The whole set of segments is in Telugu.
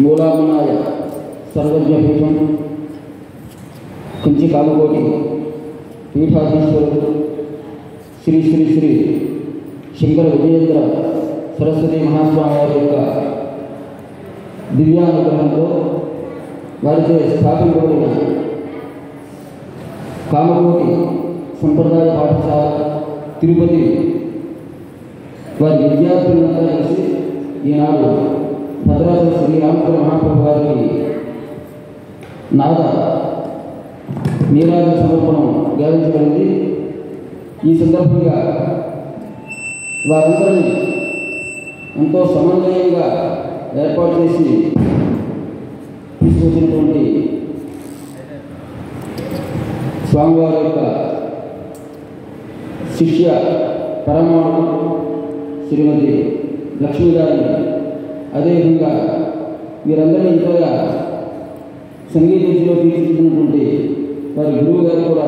మూలామనాయ సర్వజ్ఞపీఠం కుంచి కామకోటి పీఠాధీశ్వరుడు శ్రీ శ్రీ శ్రీ శంకర విజయేంద్ర సరస్వతి మహాస్వామి వారి యొక్క దివ్యానుగ్రహంతో వారిచే స్థాపించబడిన కామకోటి సంప్రదాయ పాఠశాల తిరుపతి వారి విద్యార్థులంతా కలిసి ఈనాడు భద్రాద్రి శ్రీరామపుర మహాప్రభు వారికి నాద నీరాజ సమర్పణం గావించబడింది. ఈ సందర్భంగా వారందరినీ ఎంతో సమన్వయంగా ఏర్పాటు చేసి తీసుకొచ్చినటువంటి స్వామివారి యొక్క శిష్య పరమాణు శ్రీమతి లక్ష్మీ గారిని, అదేవిధంగా వీరందరినీ ఇంతగా సంగీత విద్యలో తీర్చిదిద్దినటువంటి వారి గురువు గారు కూడా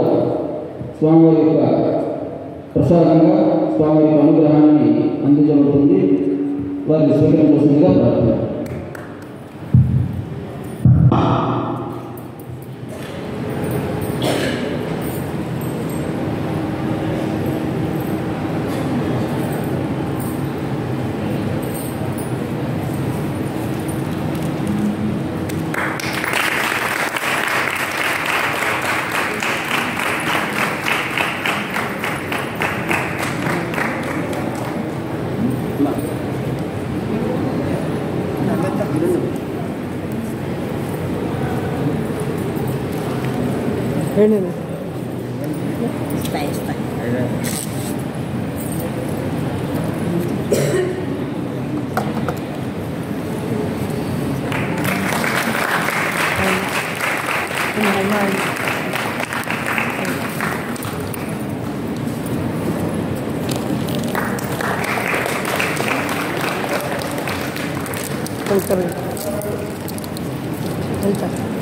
స్వామివారి యొక్క ప్రసాదంగా స్వామి యొక్క అనుగ్రహాన్ని అందించబడుతుంది. వారిని స్వీకరించవలసిందిగా ప్రార్థన. Está. Ahí está.